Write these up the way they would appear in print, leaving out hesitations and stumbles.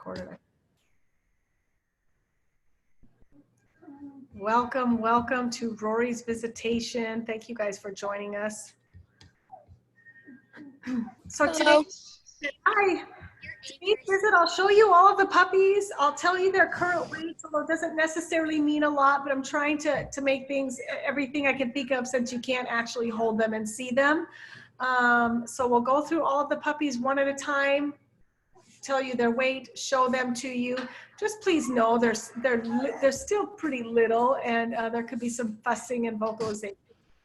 recorded. Welcome to Rory's visitation. Thank you guys for joining us. So today, hi. Today's visit, I'll show you all of the puppies. I'll tell you their current weights, although it doesn't necessarily mean a lot, but I'm trying to make things, everything I can think of since you can't actually hold them and see them. So we'll go through all of the puppies one at a time, tell you their weight, show them to you. Just please know they're still pretty little, and there could be some fussing and vocalization.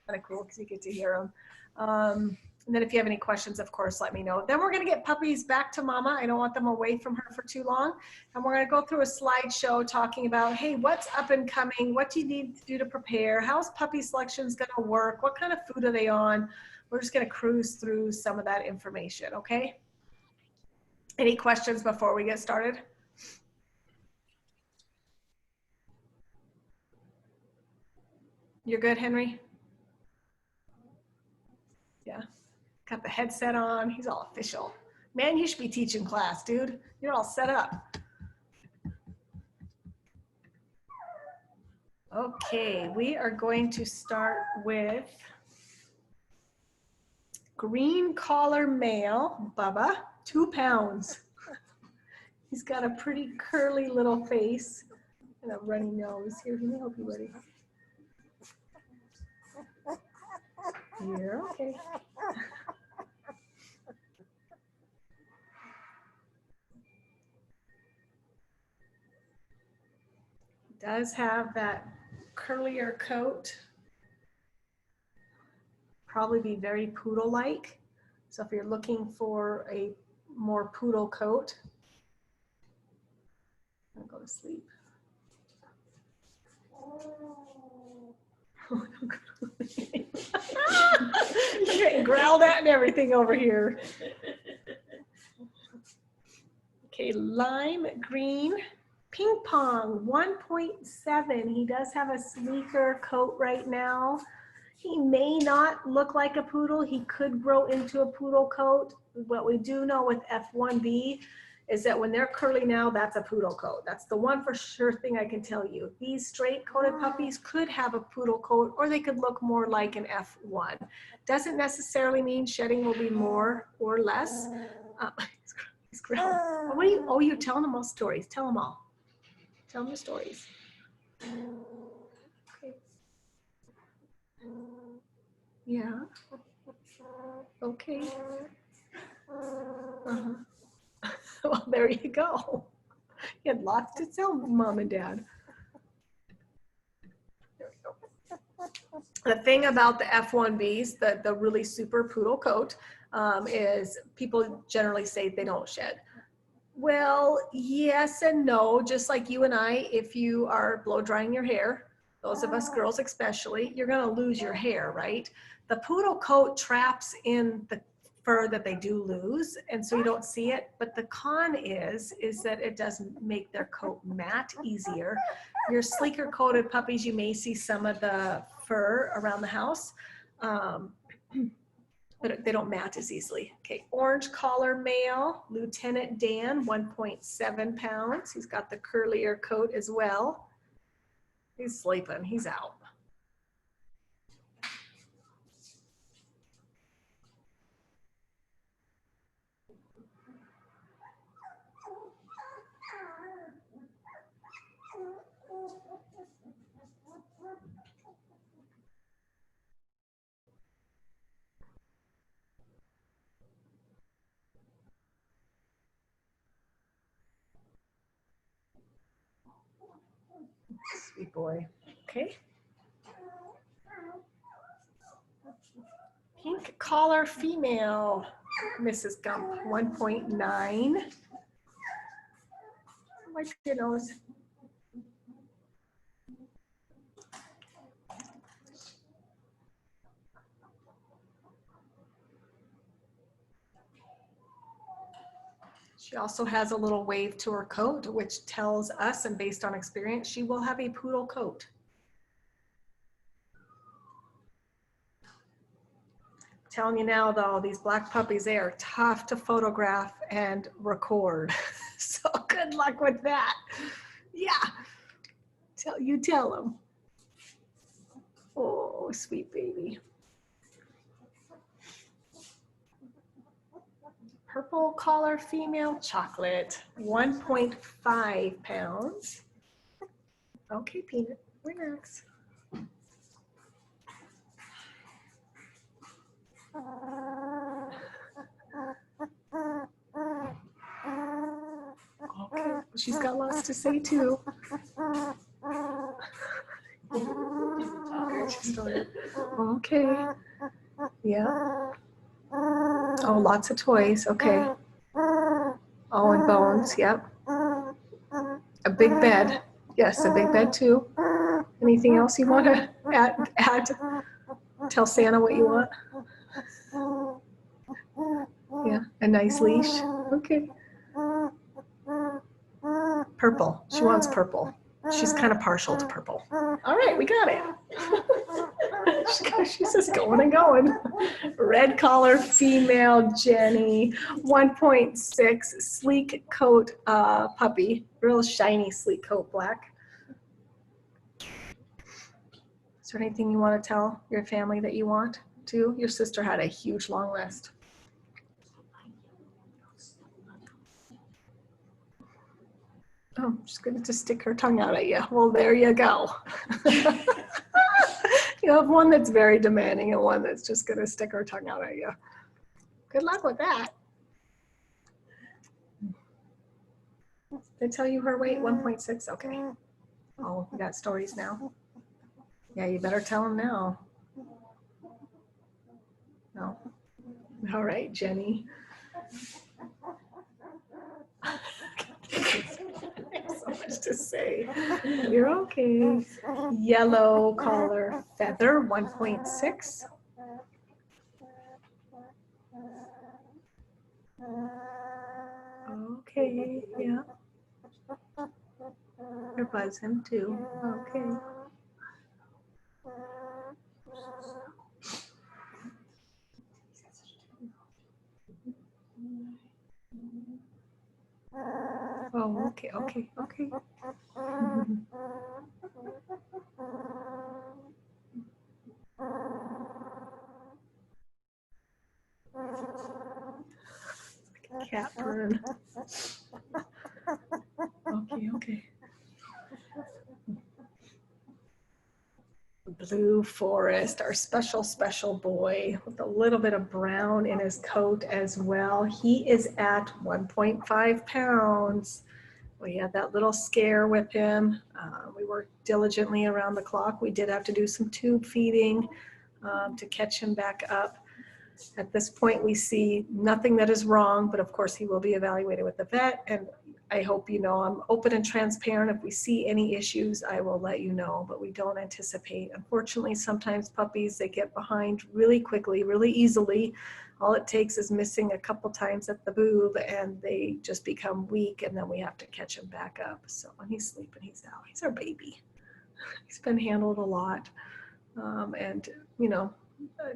Kind of cool because you get to hear them. And then if you have any questions, of course, let me know. Then we're going to get puppies back to mama. I don't want them away from her for too long. And we're going to go through a slideshow talking about, hey, what's up and coming? What do you need to do to prepare? How's puppy selections going to work? What kind of food are they on? We're just going to cruise through some of that information, okay? Any questions before we get started? You're good, Henry? Yeah. Got the headset on. He's all official. Man, you should be teaching class, dude. You're all set up. Okay, we are going to start with green collar male, Bubba, 2 pounds. He's got a pretty curly little face and a runny nose. Here, let me help you, buddy. You're okay. Does have that curlier coat. Probably be very poodle-like. So if you're looking for a more poodle coat, I'm gonna go to sleep. I'm getting growled at and everything over here. Okay, lime green. Ping pong, 1.7. He does have a sleeker coat right now. He may not look like a poodle. He could grow into a poodle coat. What we do know with F1B is that when they're curly now, that's a poodle coat. That's the one for sure thing I can tell you. These straight coated puppies could have a poodle coat, or they could look more like an F1. Doesn't necessarily mean shedding will be more or less. He's growling. What are you, oh, you're telling them all stories. Tell them all. Tell them the stories. Okay. Yeah. Okay. Well, there you go. You had lots to tell mom and dad. There we go. The thing about the F1Bs, the really super poodle coat, is people generally say they don't shed. Well, yes and no, just like you and I, if you are blow drying your hair, those of us girls especially, you're gonna lose your hair, right? The poodle coat traps in the fur that they do lose, and so you don't see it. But the con is that it doesn't make their coat matte easier. Your sleeker coated puppies, you may see some of the fur around the house. But they don't matte as easily. Okay, orange collar male, Lieutenant Dan, 1.7 pounds. He's got the curlier coat as well. He's sleeping, he's out. Sweet boy. Okay. Pink collar female, Mrs. Gump, 1.9. Like your nose. She also has a little wave to her coat, which tells us, and based on experience, she will have a poodle coat. telling you now though, these black puppies, they are tough to photograph and record. So good luck with that. Yeah, tell them. Oh, sweet baby. Purple collar female chocolate, 1.5 pounds. Okay, Peanut, relax. Okay, she's got lots to say too. Okay, yeah. Oh, lots of toys, okay. Oh, and bones, yep. A big bed, yes, a big bed too. Anything else you want to add? Tell Santa what you want. Yeah, a nice leash, okay. Purple, she wants purple. She's kind of partial to purple. All right, we got it. She's just going and going. Red collar female Jenny, 1.6, sleek coat puppy, real shiny sleek coat black. Is there anything you want to tell your family that you want to? Your sister had a huge long list. Oh, she's going to just stick her tongue out at you. Well, there you go. You have one that's very demanding and one that's just going to stick her tongue out at you. Good luck with that. Did I tell you her weight? 1.6? Okay. Oh, we got stories now. Yeah, you better tell them now. No. All right, Jenny. So much to say. You're okay. Yellow collar feather, 1.6. Okay, yeah. You're buzzing too. Okay. Oh, okay, okay, okay. Cat burn. Okay, okay. Blue Forest, our special boy with a little bit of brown in his coat as well. He is at 1.5 pounds. We had that little scare with him. We worked diligently around the clock. We did have to do some tube feeding to catch him back up. At this point, we see nothing that is wrong, but of course he will be evaluated with the vet. And I hope you know I'm open and transparent. If we see any issues, I will let you know, but we don't anticipate. Unfortunately, sometimes puppies, they get behind really quickly, really easily. All it takes is missing a couple times at the boob and they just become weak, and then we have to catch him back up. So when he's sleeping, he's out. He's our baby. He's been handled a lot. And you know,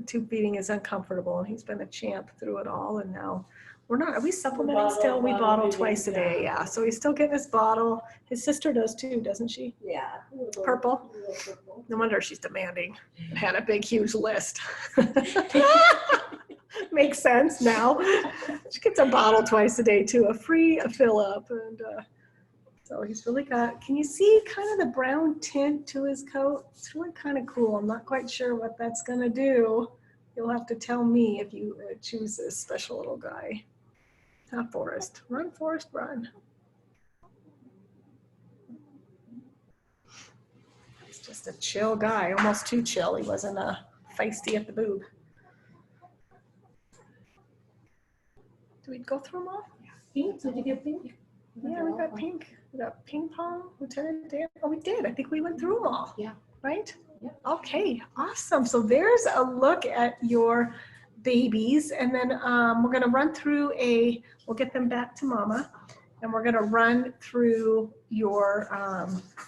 tube feeding is uncomfortable, and he's been a champ through it all. And now are we supplementing still? We bottle twice a day, yeah. So he's still getting his bottle. His sister does too, doesn't she? Yeah. Purple? No wonder she's demanding. Had a big, huge list. Makes sense now. She gets a bottle twice a day too, a free fill up. And so he's really got, can you see kind of the brown tint to his coat? It's really kind of cool. I'm not quite sure what that's going to do. You'll have to tell me if you choose this special little guy. Forrest. Run, Forrest, run. He's just a chill guy, almost too chill. He wasn't feisty at the boob. Do we go through them all? Pink? Did you get pink? Yeah, we got pink. We got ping pong, Lieutenant Dan. Oh, we did. I think we went through them all. Yeah. Right? Yeah. Okay, awesome. So there's a look at your babies, and then we're going to run through we'll get them back to mama, and we're going to run through your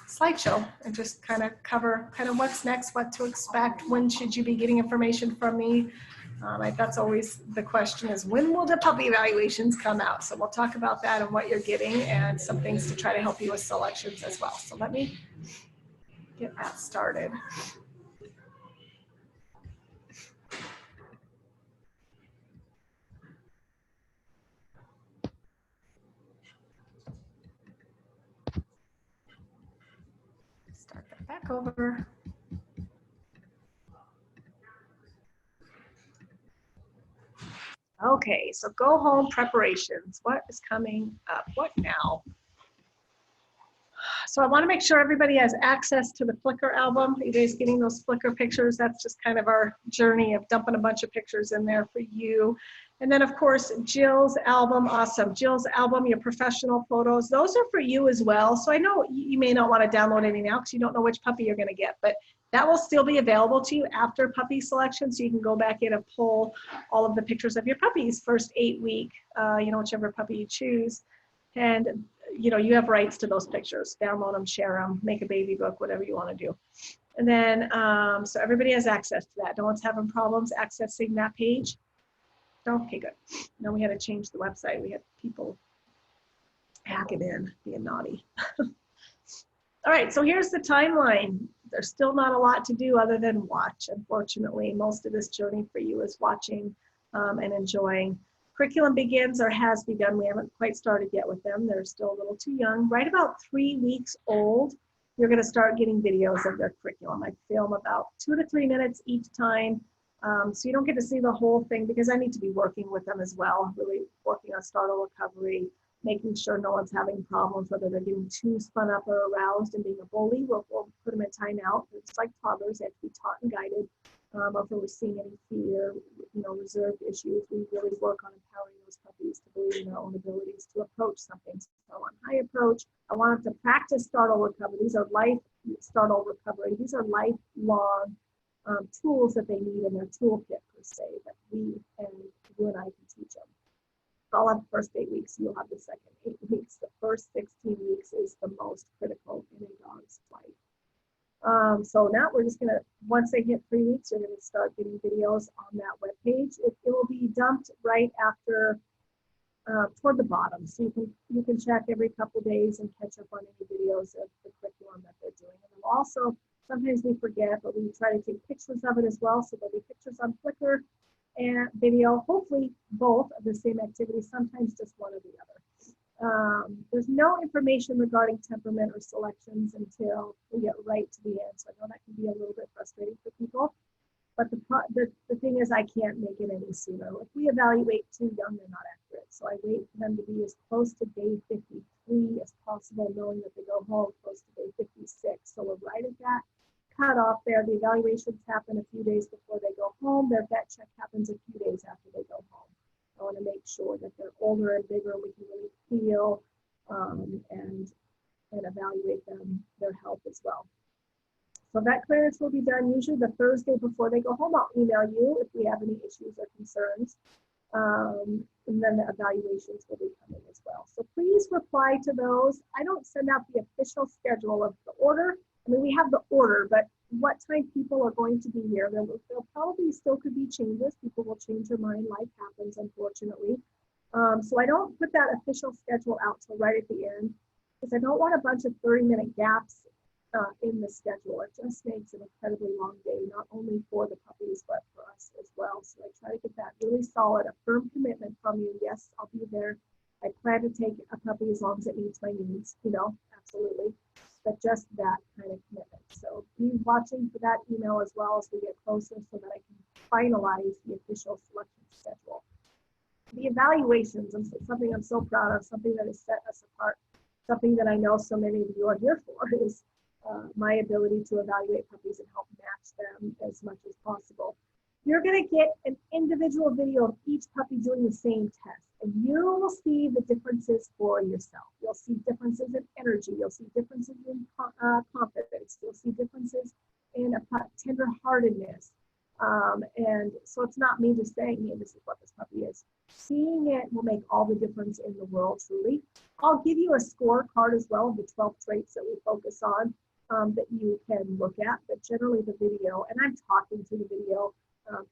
slideshow and just kind of cover kind of what's next, what to expect, when should you be getting information from me. That's always the question is, when will the puppy evaluations come out? So we'll talk about that and what you're getting and some things to try to help you with selections as well. So let me get that started. Start that back over. Okay, so go home preparations. What is coming up? What now? So I want to make sure everybody has access to the Flickr album. Are you guys getting those Flickr pictures? That's just kind of our journey of dumping a bunch of pictures in there for you. And then of course, Jill's album, awesome. Jill's album, your professional photos, those are for you as well. So I know you may not want to download any now because you don't know which puppy you're going to get, but that will still be available to you after puppy selection. So you can go back in and pull all of the pictures of your puppies, first 8-week, whichever puppy you choose. And you have rights to those pictures. Download them, share them, make a baby book, whatever you want to do. And then, so everybody has access to that. No one's having problems accessing that page? Okay, good. Now we had to change the website. We had people hacking in, being naughty. All right, so here's the timeline. There's still not a lot to do other than watch. Unfortunately, most of this journey for you is watching and enjoying. Curriculum begins or has begun. We haven't quite started yet with them. They're still a little too young. Right about 3 weeks old, you're going to start getting videos of their curriculum. I film about 2 to 3 minutes each time. So you don't get to see the whole thing because I need to be working with them as well, really working on startle recovery, making sure no one's having problems, whether they're getting too spun up or aroused and being a bully. We'll put them in timeout. It's like toddlers, they have to be taught and guided. Or if we're seeing any fear, reserved issues, we really work on empowering those puppies to believe in their own abilities to approach something. So on high approach, I want them to practice startle recovery. These are startle recovery. These are lifelong tools that they need in their toolkit per se that you and I can teach them. I'll have the first 8 weeks, you'll have the second 8 weeks. The first 16 weeks is the most critical in a dog's life. So now we're just gonna, once they hit 3 weeks, you're gonna start getting videos on that webpage. It will be dumped right after, toward the bottom. So you can check every couple days and catch up on any videos of the curriculum that they're doing. And we'll also, sometimes we forget, but we try to take pictures of it as well. So there'll be pictures on Flickr and video, hopefully both of the same activity, sometimes just one or the other. There's no information regarding temperament or selections until we get right to the end. So I know that can be a little bit frustrating for people, but the thing is I can't make it any sooner. If we evaluate too young, they're not accurate. So I wait for them to be as close to day 53 as possible, knowing that they go home close to day 56. So we're right at that cutoff there. The evaluations happen a few days before they go home. Their vet check happens a few days after they go home. I want to make sure that they're older and bigger, we can really feel and evaluate their health as well. So that clearance will be done usually the Thursday before they go home. I'll email you if we have any issues or concerns. And then the evaluations will be coming as well. So please reply to those. I don't send out the official schedule of the order. I mean, we have the order, but what time people are going to be here, there probably still could be changes. People will change their mind. Life happens, unfortunately. So I don't put that official schedule out till right at the end because I don't want a bunch of 30-minute gaps in the schedule. It just makes an incredibly long day, not only for the puppies, but for us as well. So I try to get that really solid, a firm commitment from you. Yes, I'll be there. I plan to take a puppy as long as it meets my needs, absolutely. But just that kind of commitment. So be watching for that email as well as we get closer so that I can finalize the official selection schedule. The evaluations, something I'm so proud of, something that has set us apart, something that I know so many of you are here for is my ability to evaluate puppies and help match them as much as possible. You're going to get an individual video of each puppy doing the same test, and you will see the differences for yourself. You'll see differences in energy. You'll see differences in confidence. You'll see differences in tender-heartedness. And so it's not me just saying, hey, this is what this puppy is. Seeing it will make all the difference in the world, truly. I'll give you a scorecard as well of the 12 traits that we focus on that you can look at, but generally the video, and I'm talking to the video,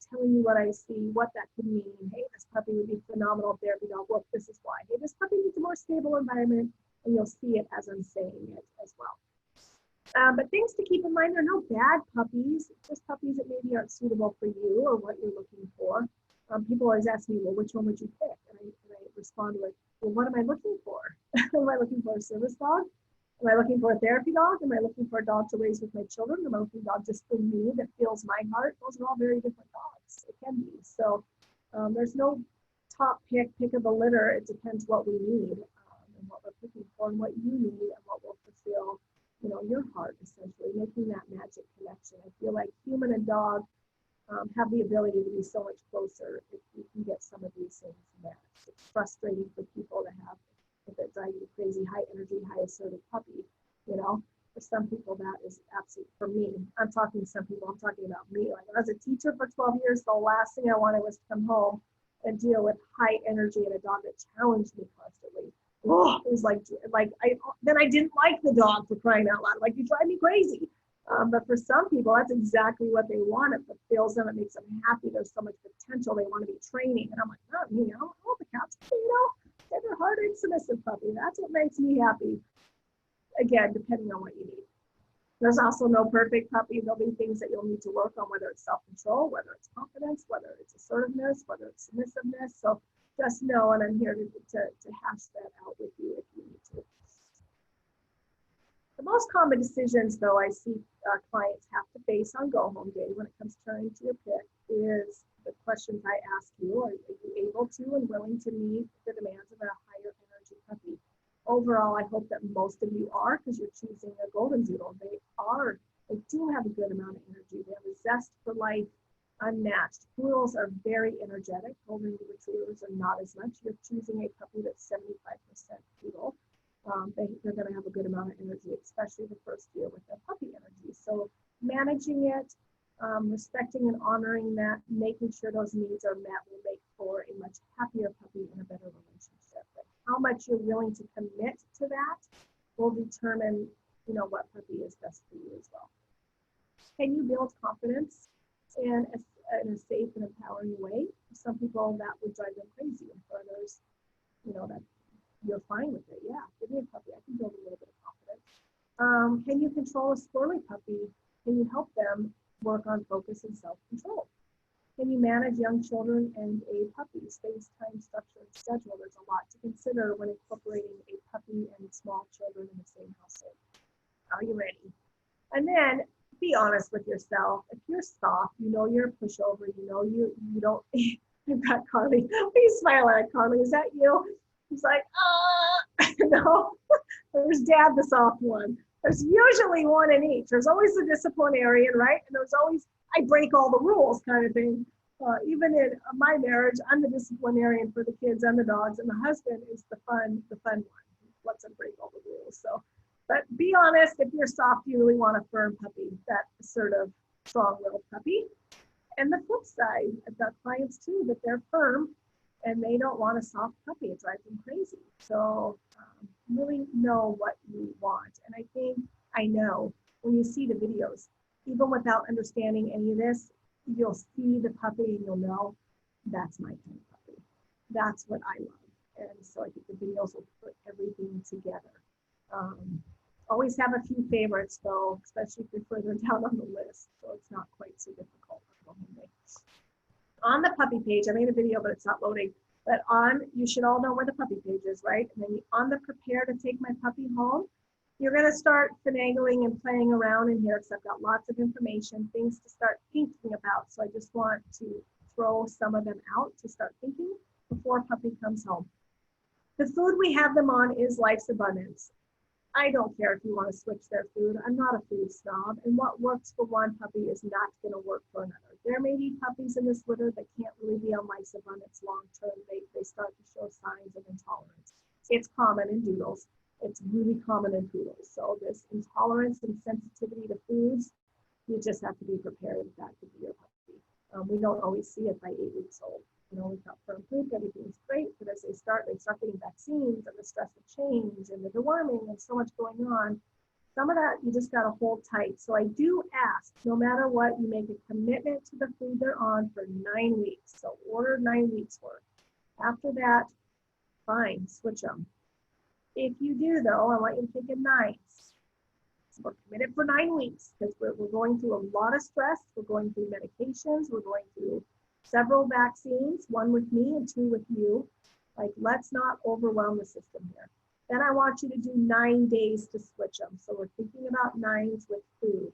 telling you what I see, what that could mean. Hey, this puppy would be phenomenal therapy dog. Look, this is why. Hey, this puppy needs a more stable environment, and you'll see it as I'm saying it as well. But things to keep in mind, there are no bad puppies, just puppies that maybe aren't suitable for you or what you're looking for. People always ask me, well, which one would you pick? And I respond with, well, what am I looking for? Am I looking for a service dog? Am I looking for a therapy dog? Am I looking for a dog to raise with my children? Am I looking for a dog just for me that feels my heart? Those are all very different dogs. It can be. So there's no top pick of the litter. It depends what we need and what we're looking for and what you need and what will fulfill, your heart, essentially, making that magic connection. I feel like human and dog have the ability to be so much closer if you can get some of these things matched. It's frustrating for people to have, if it drives you crazy, high energy, high assertive puppy, For some people, that is absolute. For me, I'm talking some people, I'm talking about me. Like, when I was a teacher for 12 years, the last thing I wanted was to come home and deal with high energy and a dog that challenged me constantly. Oh, it was like then I didn't like the dog, for crying out loud. Like, you drive me crazy. But for some people, that's exactly what they want. It fulfills them. It makes them happy. There's so much potential. They want to be training. And I'm like, not me. I want the cats, tender-hearted, submissive puppy. That's what makes me happy. Again, depending on what you need. There's also no perfect puppy. There'll be things that you'll need to work on, whether it's self-control, whether it's confidence, whether it's assertiveness, whether it's submissiveness. So just know, and I'm here to hash that out with you if you need to. The most common decisions, though, I see clients have to face on go home day when it comes to turning to your pick is the questions I ask you. Are you able to and willing to meet the demands of a higher energy puppy? Overall, I hope that most of you are, because you're choosing a golden doodle. They do have a good amount of energy. They have a zest for life, unmatched. Poodles are very energetic. Golden retrievers are not as much. You're choosing a puppy that's 75% poodle. They're going to have a good amount of energy, especially the first year with their puppy energy. So managing it, respecting and honoring that, making sure those needs are met will make for a much happier puppy and a better relationship. But how much you're willing to commit to that will determine, what puppy is best for you as well. Can you build confidence in a safe and empowering way? For some people, that would drive them crazy, and for others, that you're fine with it. Yeah, give me a puppy. I can build a little bit of confidence. Can you control a squirrely puppy? Can you help them work on focus and self-control? Can you manage young children and a puppy? Space, time, structure, and schedule. There's a lot to consider when incorporating a puppy and small children in the same household. Are you ready? And then be honest with yourself. If you're soft, you're a pushover, you don't. I've got Carly. Please smile at Carly. Is that you? He's like, no. There's Dad, the soft one. There's usually one in each. There's always the disciplinarian, right? And there's always, I break all the rules kind of thing. Even in my marriage, I'm the disciplinarian for the kids and the dogs, and the husband is the fun one. He lets them break all the rules. So, but be honest, if you're soft, you really want a firm puppy, that assertive, strong-willed puppy. And the flip side, I've got clients too that they're firm and they don't want a soft puppy. It drives them crazy. So really know what you want. And I know when you see the videos, even without understanding any of this, you'll see the puppy and you'll know that's my kind of puppy. That's what I love. And so I think the videos will put everything together. Always have a few favorites though, especially if you're further down on the list. So it's not quite so difficult on home day. On the puppy page, I made a video, but it's not loading. But you should all know where the puppy page is, right? And then on the prepare to take my puppy home, you're going to start finagling and playing around in here because I've got lots of information, things to start thinking about. So I just want to throw some of them out to start thinking before puppy comes home. The food we have them on is Life's Abundance. I don't care if you want to switch their food. I'm not a food snob. And what works for one puppy is not going to work for another. There may be puppies in this litter that can't really be on Life's Abundance long term. They start to show signs of intolerance. It's common in doodles. It's really common in poodles. So this intolerance and sensitivity to foods, you just have to be prepared that that could be your puppy. We don't always see it by 8 weeks old. We've got firm poop, everything's great, but as they start getting vaccines and the stress of change and the deworming and so much going on, Some of that you just got to hold tight. So I do ask, no matter what, you make a commitment to the food they're on for 9 weeks. So order 9 weeks worth. After that, fine, switch them. If you do, though, I want you to think in nines. We're committed for 9 weeks because we're going through a lot of stress. We're going through medications. We're going through several vaccines, 1 with me and 2 with you. Like, let's not overwhelm the system here. Then I want you to do 9 days to switch them. So we're thinking about nines with food.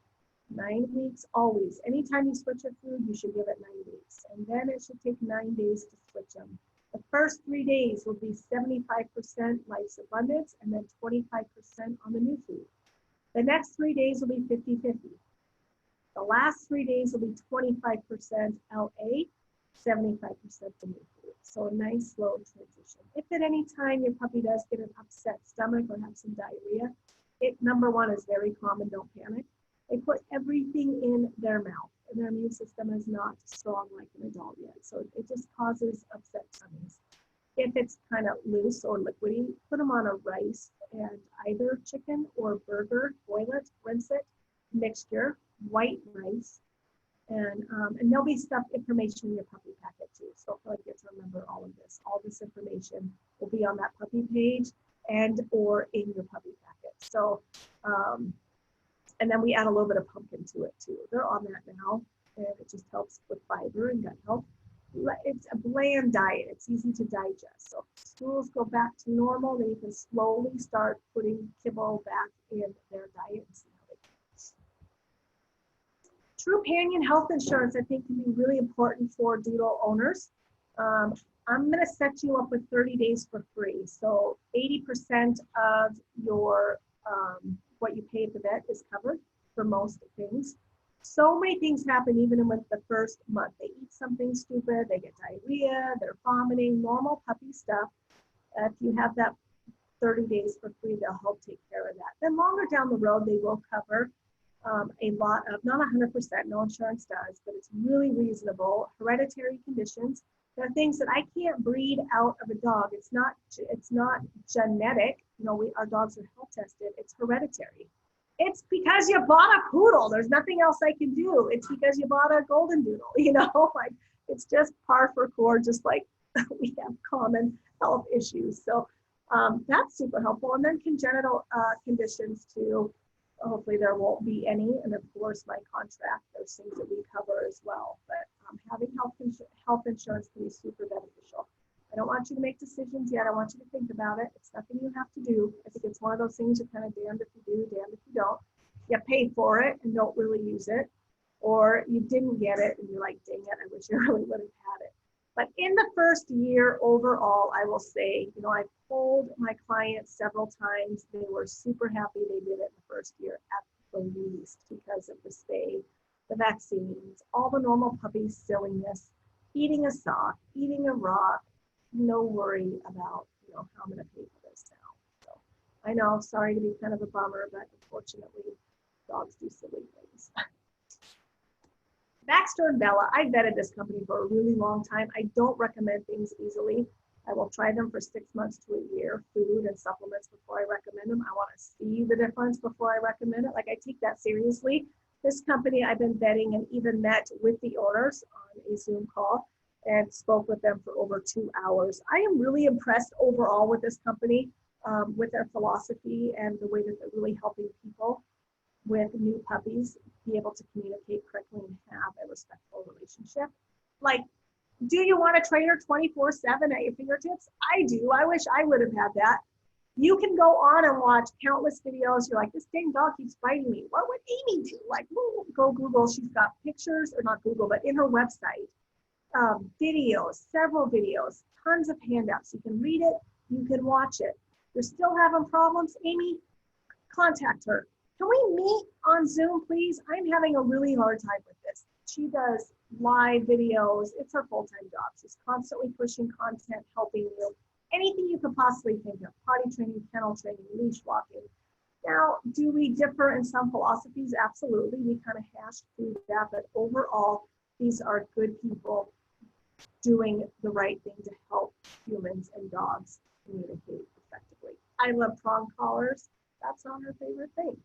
9 weeks always. Anytime you switch a food, you should give it 9 weeks. And then it should take 9 days to switch them. The first 3 days will be 75% Life's Abundance and then 25% on the new food. The next 3 days will be 50-50. The last 3 days will be 25% LA, 75% the new food. So a nice slow transition. If at any time your puppy does get an upset stomach or have some diarrhea, number one is very common, don't panic. They put everything in their mouth and their immune system is not strong like an adult yet. So it just causes upset tummies. If it's kind of loose or liquidy, put them on a rice and either chicken or burger, boil it, rinse it, mixture, white rice. And there'll be stuff information in your puppy packet too. So I feel like you have to remember all of this. All this information will be on that puppy page and or in your puppy packet. So, and then we add a little bit of pumpkin to it too. They're on that now, and it just helps with fiber and gut health. It's a bland diet. It's easy to digest. So if stools go back to normal, then you can slowly start putting kibble back in their diet and see how they go. True Companion health insurance, I think, can be really important for doodle owners. I'm going to set you up with 30 days for free. So 80% of your what you pay at the vet is covered for most things. So many things happen even with the first month. They eat something stupid, they get diarrhea, they're vomiting, normal puppy stuff. If you have that 30 days for free, they'll help take care of that. Then longer down the road, they will cover a lot of, not 100%, no insurance does, but it's really reasonable. Hereditary conditions. There are things that I can't breed out of a dog. It's not genetic. You know, our dogs are health tested. It's hereditary. It's because you bought a poodle. There's nothing else I can do. It's because you bought a golden doodle, you know, like it's just par for course, just like we have common health issues. So that's super helpful. And then congenital conditions too. Hopefully there won't be any. And of course, my contract, there's things that we cover as well. But having health insurance can be super beneficial. I don't want you to make decisions yet. I want you to think about it. It's nothing you have to do. I think it's one of those things you're kind of damned if you do, damned if you don't. You pay for it and don't really use it. Or you didn't get it and you're like, dang it, I wish I really would have had it. But in the first year overall, I will say, you know, I've told my clients several times, they were super happy they did it in the first year at the least because of the spay, the vaccines, all the normal puppy silliness, eating a sock, eating a rock, no worry about, you know, how I'm going to pay for this now. So I know, sorry to be kind of a bummer, but unfortunately, dogs do silly things. Baxter and Bella, I vetted this company for a really long time. I don't recommend things easily. I will try them for 6 months to a year, food and supplements before I recommend them. I want to see the difference before I recommend it. Like I take that seriously. This company I've been vetting and even met with the owners on a Zoom call and spoke with them for over 2 hours. I am really impressed overall with this company, with their philosophy and the way that they're really helping people with new puppies be able to communicate correctly and have a respectful relationship. Like, do you want a trainer 24/7 at your fingertips? I do. I wish I would have had that. You can go on and watch countless videos. You're like, this dang dog keeps biting me. What would Amy do? Like, go Google. She's got pictures, or not Google, but in her website, videos, several videos, tons of handouts. You can read it. You can watch it. You're still having problems, Amy? Contact her. Can we meet on Zoom, please? I'm having a really hard time with this. She does live videos. It's her full-time job. She's constantly pushing content, helping you. Anything you could possibly think of. Potty training, kennel training, leash walking. Now, do we differ in some philosophies? Absolutely. We kind of hashed through that. But overall, these are good people doing the right thing to help humans and dogs communicate effectively. I love prong collars. That's not her favorite thing.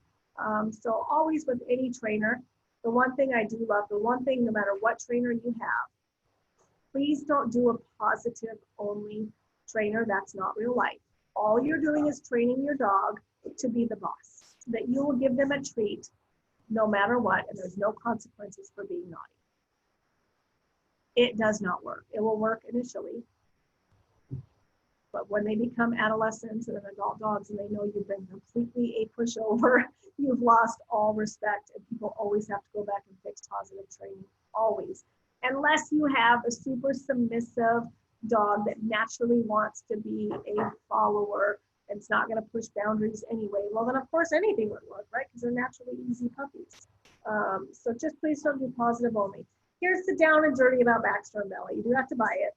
So always with any trainer, the one thing I do love, the one thing no matter what trainer you have, please don't do a positive only trainer. That's not real life. All you're doing is training your dog to be the boss, so that you will give them a treat no matter what, and there's no consequences for being naughty. It does not work. It will work initially, but when they become adolescents and adult dogs and they know you've been completely a pushover, you've lost all respect, and people always have to go back and fix positive training, always. Unless you have a super submissive dog that naturally wants to be a follower and it's not going to push boundaries anyway, well then of course anything would work, right? Because they're naturally easy puppies. So just please don't do positive only. Here's the down and dirty about Baxter and Bella. You do have to buy it,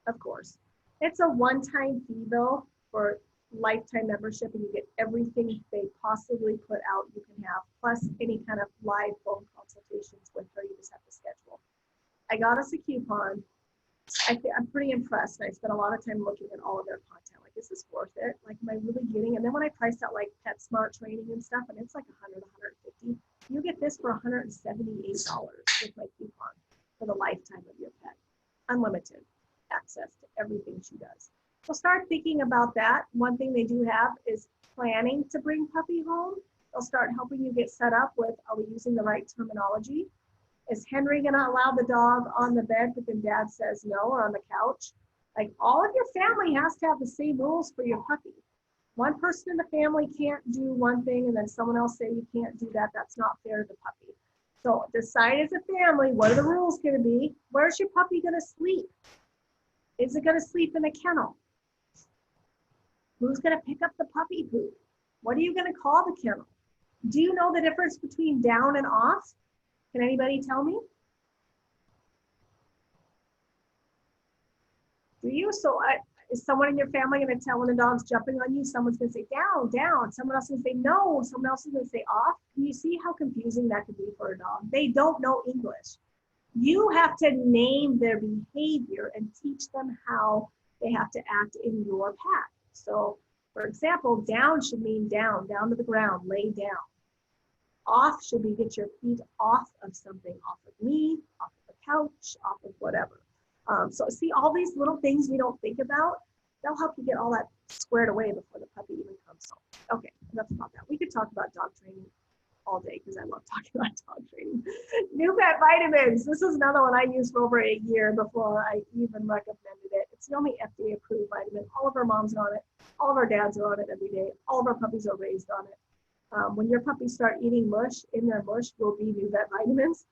of course. It's a one-time fee though for lifetime membership, and you get everything they possibly put out you can have, plus any kind of live phone consultations with her. You just have to schedule. I got us a coupon. I'm pretty impressed. I spent a lot of time looking at all of their content. Like, is this worth it? Like, am I really getting? And then when I priced out like PetSmart training and stuff, and it's like 100, 150, you get this for $178 with my coupon for the lifetime of your pet. Unlimited access to everything she does. So start thinking about that. One thing they do have is planning to bring puppy home. They'll start helping you get set up with, are we using the right terminology? Is Henry going to allow the dog on the bed, but then dad says no, or on the couch? Like, all of your family has to have the same rules for your puppy. One person in the family can't do one thing and then someone else say you can't do that. That's not fair to the puppy. So decide as a family, what are the rules going to be? Where's your puppy going to sleep? Is it going to sleep in a kennel? Who's going to pick up the puppy poop? What are you going to call the kennel? Do you know the difference between down and off? Can anybody tell me? Do you? So is someone in your family going to tell when the dog's jumping on you? Someone's going to say down, down. Someone else is going to say no. Someone else is going to say off. Can you see how confusing that could be for a dog? They don't know English. You have to name their behavior and teach them how they have to act in your pack. So, for example, down should mean down, down to the ground, lay down. Off should be get your feet off of something, off of me, off of the couch, off of whatever. So see, all these little things we don't think about, they'll help you get all that squared away before the puppy even comes home. Okay, enough about that. We could talk about dog training all day because I love talking about dog training. New pet vitamins. This is another one I used for over a year before I even recommended it. It's the only FDA approved vitamin. All of our moms are on it. All of our dads are on it every day. All of our puppies are raised on it. When your puppies start eating mush, in their mush will be new vet vitamins.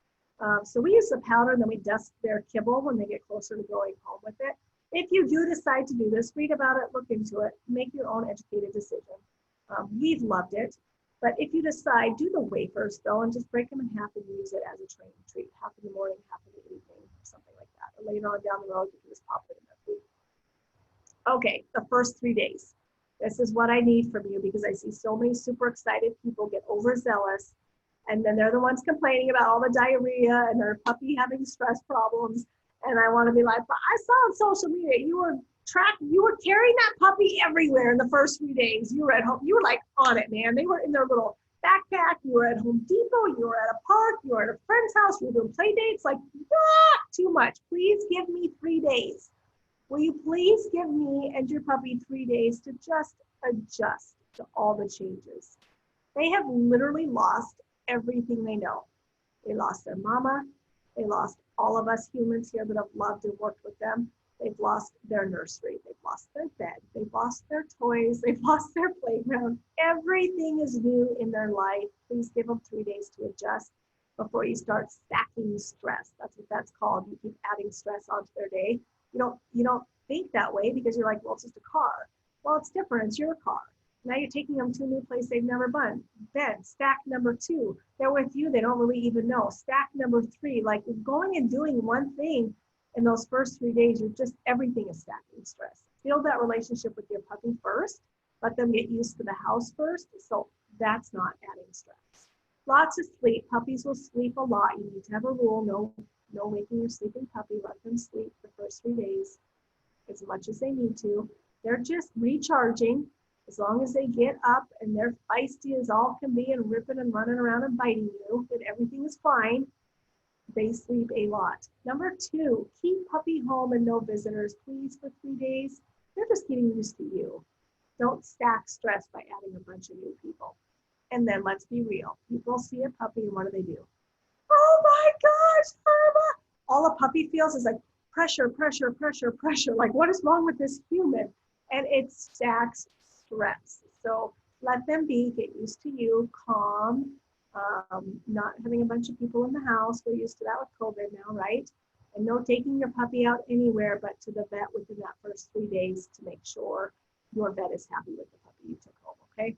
So we use the powder and then we dust their kibble when they get closer to going home with it. If you do decide to do this, read about it, look into it, make your own educated decision. We've loved it. But if you decide, do the wafers though, and just break them in half and use it as a training treat, half in the morning, half in the evening, something like that. Or later on down the road, you can just pop it in their food. Okay, the first 3 days. This is what I need from you because I see so many super excited people get overzealous, and then they're the ones complaining about all the diarrhea and their puppy having stress problems. And I want to be like, but I saw on social media you were carrying that puppy everywhere in the first 3 days. You were at home. You were like on it, man. They were in their little backpack. You were at Home Depot. You were at a park. You were at a friend's house. You were doing play dates. Like, too much. Please give me 3 days. Will you please give me and your puppy 3 days to just adjust to all the changes? They have literally lost everything they know. They lost their mama. They lost all of us humans here that have loved and worked with them. They've lost their nursery. They've lost their bed. They've lost their toys. They've lost their playground. Everything is new in their life. Please give them 3 days to adjust before you start stacking stress. That's what that's called. You keep adding stress onto their day. You don't think that way because you're like, well, it's just a car. Well, it's different. It's your car. Now you're taking them to a new place they've never been. Stack number 2, they're with you. They don't really even know. Stack number 3, like going and doing one thing in those first 3 days, everything is stacking stress. Build that relationship with your puppy first. Let them get used to the house first. So that's not adding stress. Lots of sleep. Puppies will sleep a lot. You need to have a rule. No waking your sleeping puppy. Let them sleep the first 3 days as much as they need to. They're just recharging. As long as they get up and they're feisty as all can be and ripping and running around and biting you, and everything is fine, they sleep a lot. Number 2, keep puppy home and no visitors, please, for 3 days. They're just getting used to you. Don't stack stress by adding a bunch of new people. And then let's be real. People see a puppy and what do? Oh my gosh, Irma! All a puppy feels is like pressure, pressure, pressure, pressure. Like, what is wrong with this human? And it stacks stress. So let them be, get used to you, calm, not having a bunch of people in the house. We're used to that with COVID now, right? And no taking your puppy out anywhere but to the vet within that first 3 days to make sure your vet is happy with the puppy you took home, okay?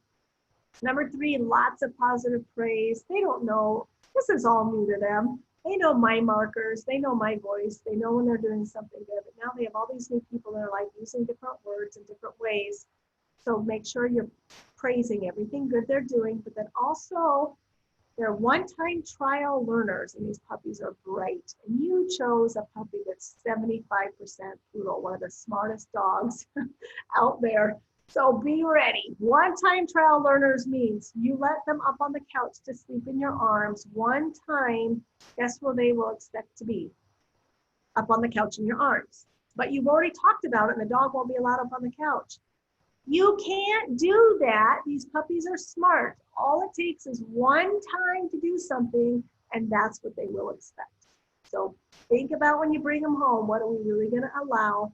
Number 3, lots of positive praise. They don't know. This is all new to them. They know my markers. They know my voice. They know when they're doing something good. But now they have all these new people in their life using different words in different ways. So make sure you're praising everything good they're doing. But then also, they're one-time trial learners, and these puppies are bright. And you chose a puppy that's 75% poodle, one of the smartest dogs out there. So be ready. One-time trial learners means you let them up on the couch to sleep in your arms one time. Guess where they will expect to be? Up on the couch in your arms. But you've already talked about it, and the dog won't be allowed up on the couch. You can't do that. These puppies are smart. All it takes is one time to do something, and that's what they will expect. So think about when you bring them home, what are we really going to allow,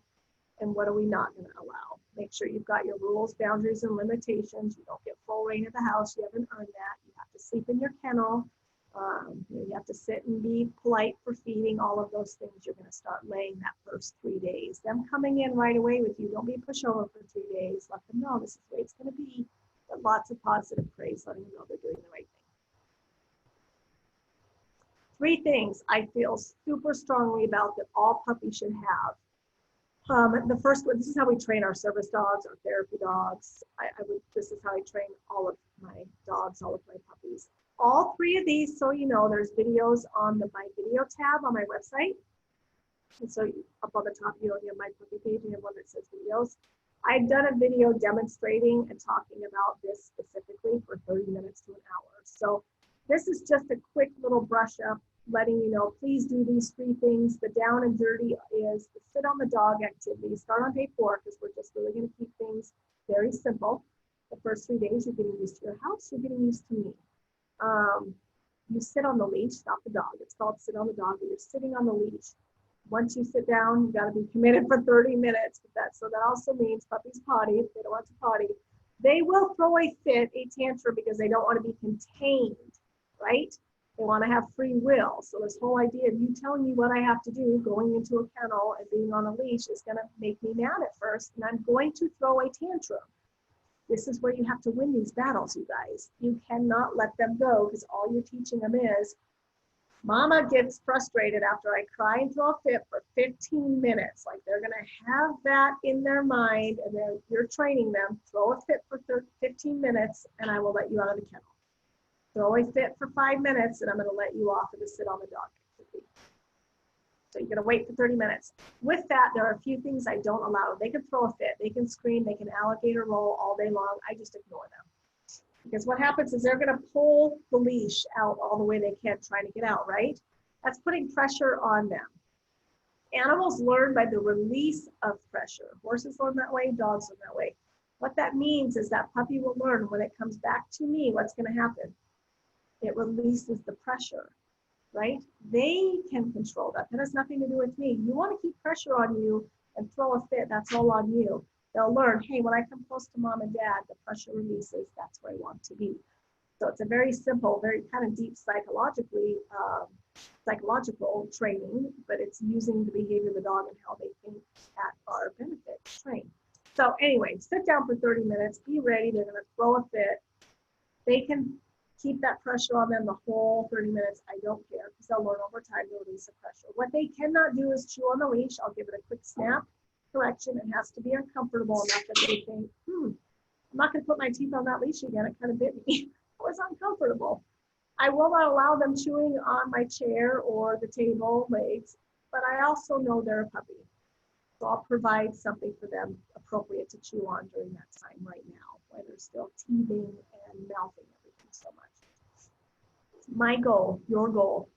and what are we not going to allow? Make sure you've got your rules, boundaries, and limitations. You don't get full reign of the house. You haven't earned that. You have to sleep in your kennel. You have to sit and be polite for feeding. All of those things you're going to start laying that first 3 days. Them coming in right away with you. Don't be a pushover for 3 days. Let them know this is the way it's going to be. But lots of positive praise, letting them know they're doing the right thing. 3 things I feel super strongly about that all puppies should have. The first one, this is how we train our service dogs, our therapy dogs. This is how I train all of my dogs, all of my puppies. All 3 of these, so you know, there's videos on my video tab on my website. And so up on the top, you have my puppy page and you have one that says videos. I've done a video demonstrating and talking about this specifically for 30 minutes to an hour. So this is just a quick little brush up, letting you know, please do these 3 things. The down and dirty is the sit on the dog activity. Start on day 4 because we're just really going to keep things very simple. The first 3 days, you're getting used to your house. You're getting used to me. You sit on the leash, stop the dog. It's called sit on the dog, but you're sitting on the leash. Once you sit down, you got to be committed for 30 minutes with that. So that also means puppies potty, if they don't want to potty. They will throw a fit, a tantrum, because they don't want to be contained, right? They want to have free will. So this whole idea of you telling me what I have to do, going into a kennel and being on a leash is going to make me mad at first, and I'm going to throw a tantrum. This is where you have to win these battles, you guys. You cannot let them go because all you're teaching them is, Mama gets frustrated after I cry and throw a fit for 15 minutes. Like they're going to have that in their mind, and then you're training them, throw a fit for 15 minutes, and I will let you out of the kennel. Throw a fit for 5 minutes, and I'm going to let you off of the sit on the dog activity. So you're going to wait for 30 minutes. With that, there are a few things I don't allow. They can throw a fit, they can scream, they can alligator roll all day long. I just ignore them. Because what happens is they're going to pull the leash out all the way they can, trying to get out, right? That's putting pressure on them. Animals learn by the release of pressure. Horses learn that way, dogs learn that way. What that means is that puppy will learn when it comes back to me, what's going to happen? It releases the pressure, right? They can control that. That has nothing to do with me. You want to keep pressure on you and throw a fit, that's all on you. They'll learn, hey, when I come close to mom and dad, the pressure releases, that's where I want to be. So it's a very simple, very kind of deep psychological training, but it's using the behavior of the dog and how they think at our benefit to train. So anyway, sit down for 30 minutes, be ready, they're gonna throw a fit. They can keep that pressure on them the whole 30 minutes. I don't care, because they'll learn over time to release the pressure. What they cannot do is chew on the leash. I'll give it a quick snap correction. It has to be uncomfortable enough that they think, I'm not going to put my teeth on that leash again. It kind of bit me. It was uncomfortable. I will not allow them chewing on my chair or the table legs, but I also know they're a puppy. So I'll provide something for them appropriate to chew on during that time right now. why they're still teething and mouthing everything so much. My goal, your goal,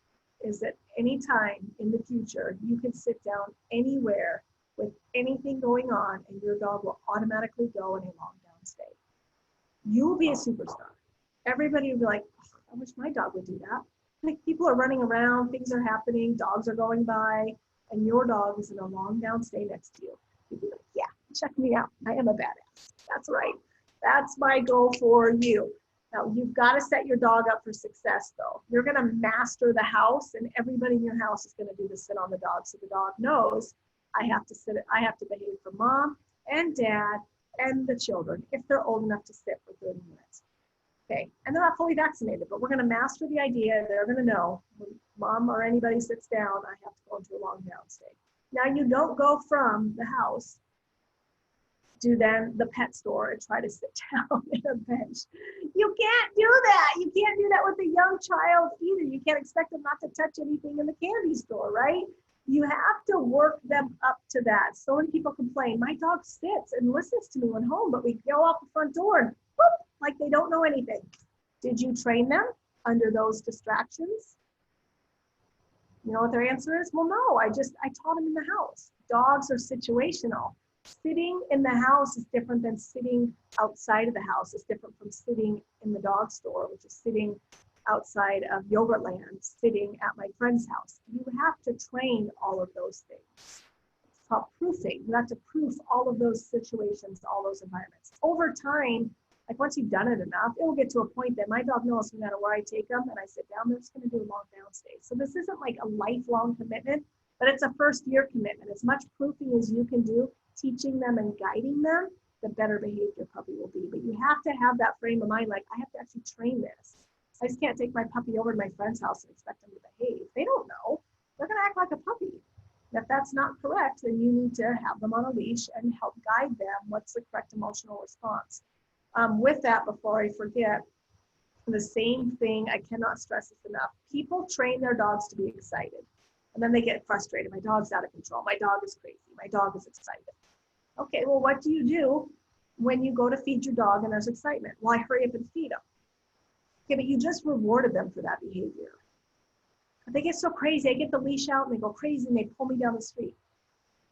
is that anytime in the future you can sit down anywhere with anything going on and your dog will automatically go in a long down stay. You will be a superstar. Everybody will be like, oh, I wish my dog would do that. Like people are running around, things are happening, dogs are going by, and your dog is in a long down stay next to you. You'd be like, yeah, check me out. I am a badass. That's right. That's my goal for you. Now, you've got to set your dog up for success, though. You're going to master the house, and everybody in your house is going to do the sit on the dog. So the dog knows I have to behave for mom and dad and the children if they're old enough to sit for 30 minutes. Okay, and they're not fully vaccinated, but we're going to master the idea. They're going to know when mom or anybody sits down, I have to go into a long down stay. Now, you don't go from the house to then the pet store and try to sit down in a bench. You can't do that. You can't do that with a young child either. You can't expect them not to touch anything in the candy store, right? You have to work them up to that. So many people complain, my dog sits and listens to me when home, but we go out the front door and whoop, like they don't know anything. Did you train them under those distractions? You know what their answer is? Well, no, I taught them in the house. Dogs are situational. Sitting in the house is different than sitting outside of the house. It's different from sitting in the dog store, which is sitting outside of Yogurtland, sitting at my friend's house. You have to train all of those things. It's called proofing. You have to proof all of those situations, all those environments. Over time, like once you've done it enough, it will get to a point that my dog knows no matter where I take them and I sit down, they're just going to do a long down stay. So this isn't like a lifelong commitment, but it's a first year commitment. As much proofing as you can do, teaching them and guiding them, the better behaved your puppy will be. But you have to have that frame of mind, like I have to actually train this. I just can't take my puppy over to my friend's house and expect them to behave. They don't know. They're going to act like a puppy. And if that's not correct, then you need to have them on a leash and help guide them. What's the correct emotional response? With that, before I forget, the same thing, I cannot stress this enough. People train their dogs to be excited. And then they get frustrated. My dog's out of control. My dog is crazy. My dog is excited. Okay, well, what do you do when you go to feed your dog and there's excitement? Well, I hurry up and feed them. Okay, but you just rewarded them for that behavior. They get so crazy. I get the leash out and they go crazy and they pull me down the street.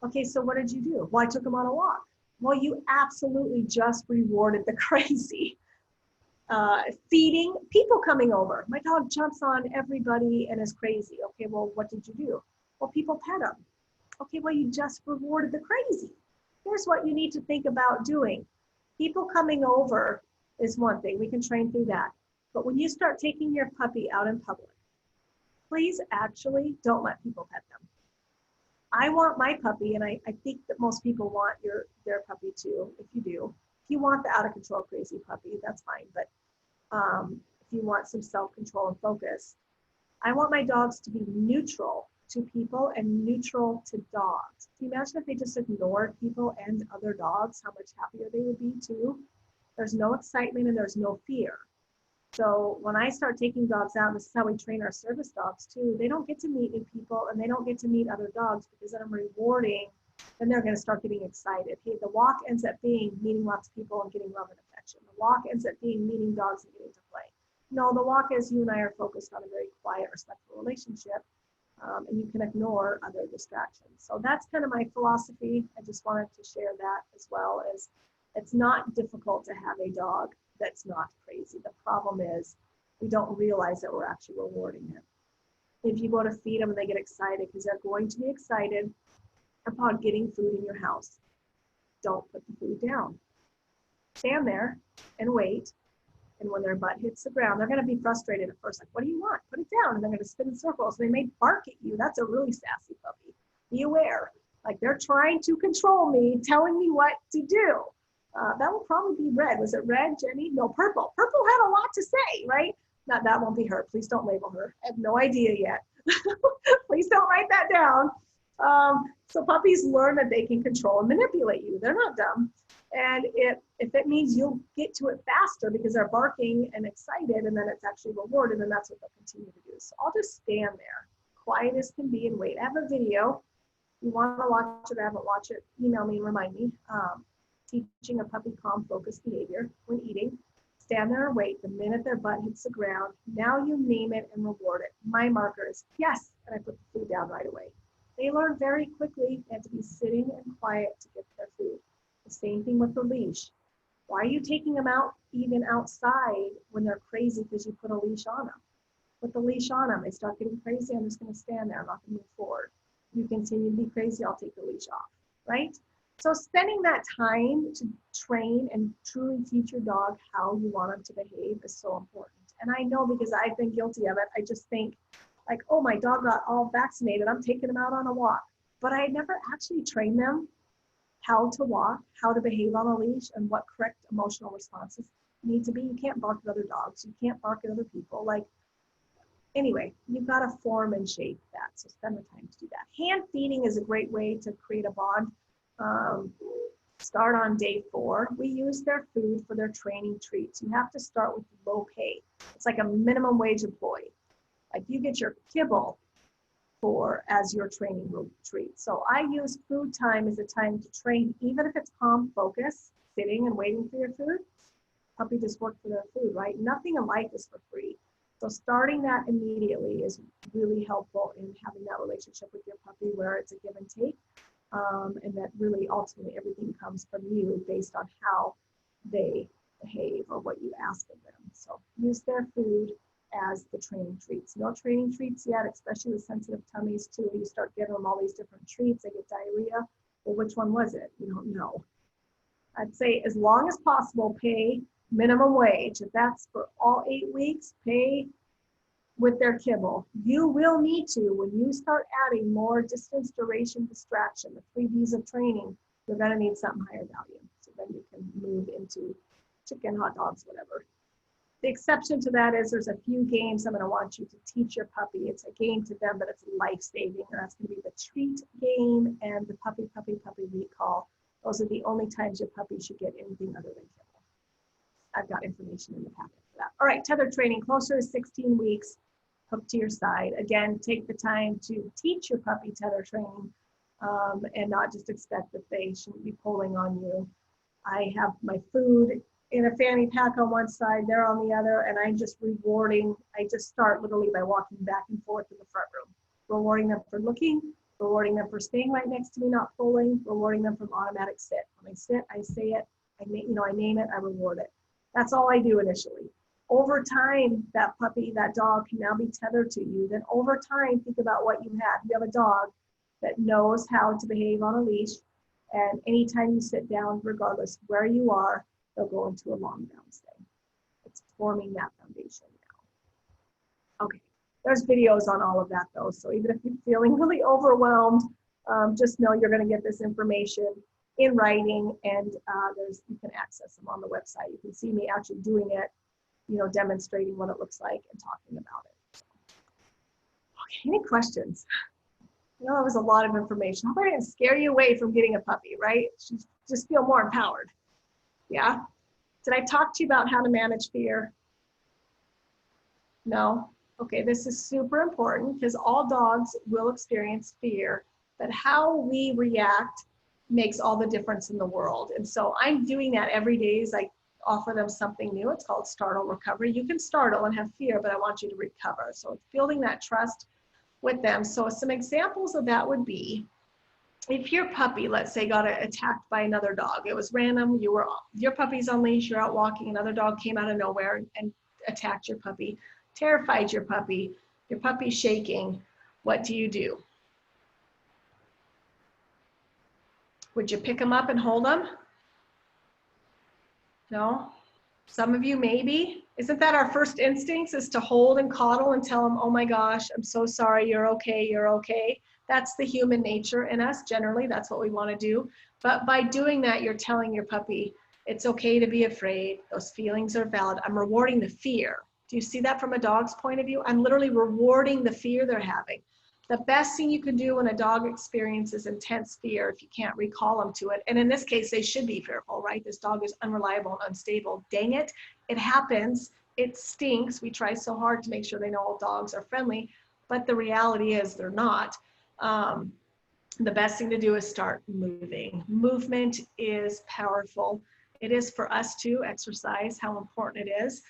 Okay, so what did you do? Well, I took them on a walk. Well, you absolutely just rewarded the crazy. Feeding, people coming over. My dog jumps on everybody and is crazy. Okay, well, what did you do? Well, people pet him. Okay, well, you just rewarded the crazy. Here's what you need to think about doing. People coming over is one thing. We can train through that. But when you start taking your puppy out in public, please actually don't let people pet them. I want my puppy, and I think that most people want their puppy too, if you do. If you want the out of control crazy puppy, that's fine. But if you want some self-control and focus, I want my dogs to be neutral to people and neutral to dogs. Can you imagine if they just ignored people and other dogs, how much happier they would be too? There's no excitement and there's no fear. So when I start taking dogs out, this is how we train our service dogs too, they don't get to meet new people and they don't get to meet other dogs because then I'm rewarding, then they're going to start getting excited. Hey, the walk ends up being meeting lots of people and getting love and affection. The walk ends up being meeting dogs and getting to play. No, the walk is you and I are focused on a very quiet, respectful relationship, and you can ignore other distractions. So that's kind of my philosophy. I just wanted to share that as well, as it's not difficult to have a dog that's not crazy. The problem is we don't realize that we're actually rewarding it. If you go to feed them and they get excited, because they're going to be excited about getting food in your house, don't put the food down. Stand there and wait. And when their butt hits the ground, they're going to be frustrated at first. Like, what do you want? Put it down. And they're going to spin in circles. They may bark at you. That's a really sassy puppy. Be aware. Like, they're trying to control me, telling me what to do. That will probably be red. Was it red, Jenny? No, purple. Purple had a lot to say, right? That won't be her. Please don't label her. I have no idea yet. Please don't write that down. So puppies learn that they can control and manipulate you. They're not dumb. And if it means you'll get to it faster because they're barking and excited and then it's actually rewarded, then that's what they'll continue to do. So I'll just stand there, quiet as can be, and wait. I have a video. If you want to watch it or haven't watched it, email me and remind me. teaching a puppy calm, focused behavior when eating. Stand there and wait. The minute their butt hits the ground, now you name it and reward it. My marker is yes, and I put the food down right away. They learn very quickly and to be sitting and quiet to get their food. The same thing with the leash. Why are you taking them out even outside when they're crazy because you put a leash on them? Put the leash on them. They start getting crazy, I'm just going to stand there. I'm not going to move forward. You continue to be crazy, I'll take the leash off, right? So spending that time to train and truly teach your dog how you want them to behave is so important. And I know because I've been guilty of it, I just think like, oh, my dog got all vaccinated, I'm taking him out on a walk. But I never actually trained them how to walk, how to behave on a leash, and what correct emotional responses need to be. You can't bark at other dogs. You can't bark at other people. Like, anyway, you've got to form and shape that. So spend the time to do that. Hand feeding is a great way to create a bond. Start on day 4. We use their food for their training treats. You have to start with low pay. It's like a minimum wage employee. Like you get your kibble as your training treat. So I use food time as a time to train, even if it's calm focus, sitting and waiting for your food. Puppy just work for their food, right? Nothing in life is for free. So starting that immediately is really helpful in having that relationship with your puppy where it's a give and take. And that really ultimately everything comes from you based on how they behave or what you ask of them. So use their food as the training treats. No training treats yet, especially with sensitive tummies too. You start giving them all these different treats, they get diarrhea. Well, which one was it? You don't know. I'd say as long as possible, pay minimum wage. If that's for all 8 weeks, pay with their kibble. You will need to, when you start adding more distance, duration, distraction, the 3 Ds of training, you're gonna need something higher value. So then you can move into chicken, hot dogs, whatever. The exception to that is there's a few games I'm gonna want you to teach your puppy. It's a game to them, but it's life-saving. And that's gonna be the treat game and the puppy recall. Those are the only times your puppy should get anything other than kibble. I've got information in the packet for that. All right, tether training, closer to 16 weeks, hooked to your side. Again, take the time to teach your puppy tether training and not just expect that they shouldn't be pulling on you. I have my food in a fanny pack on one side, they're on the other, and I'm just rewarding. I just start literally by walking back and forth in the front room, rewarding them for looking, rewarding them for staying right next to me, not pulling, rewarding them from automatic sit. When I sit, I say it, I name it, I reward it. That's all I do initially. Over time, that puppy, that dog can now be tethered to you. Then over time, think about what you have. You have a dog that knows how to behave on a leash, and anytime you sit down, regardless where you are, they'll go into a long down stay. It's forming that foundation now. Okay, there's videos on all of that though. So even if you're feeling really overwhelmed, just know you're gonna get this information in writing and you can access them on the website. You can see me actually doing it, demonstrating what it looks like and talking about it. So, okay, any questions? That was a lot of information. How about I didn't scare you away from getting a puppy, right? Just feel more empowered. Yeah? Did I talk to you about how to manage fear? No? Okay, this is super important because all dogs will experience fear, but how we react makes all the difference in the world. And so I'm doing that every day as I offer them something new. It's called Startle Recovery. You can startle and have fear, but I want you to recover. So it's building that trust with them. So some examples of that would be, if your puppy, let's say, got attacked by another dog, it was random, your puppy's on leash, you're out walking, another dog came out of nowhere and attacked your puppy, terrified your puppy's shaking, what do? Would you pick him up and hold him? No? Some of you maybe. Isn't that our first instincts, is to hold and coddle and tell him, oh my gosh, I'm so sorry, you're okay, you're okay. That's the human nature in us. Generally, that's what we want to do. But by doing that, you're telling your puppy, it's okay to be afraid. Those feelings are valid. I'm rewarding the fear. Do you see that from a dog's point of view? I'm literally rewarding the fear they're having. The best thing you can do when a dog experiences intense fear, if you can't recall them to it, and in this case, they should be fearful, right? This dog is unreliable and unstable. Dang it, it happens. It stinks. We try so hard to make sure they know all dogs are friendly, but the reality is they're not. the best thing to do is start moving. Movement is powerful. It is for us to exercise, how important it is.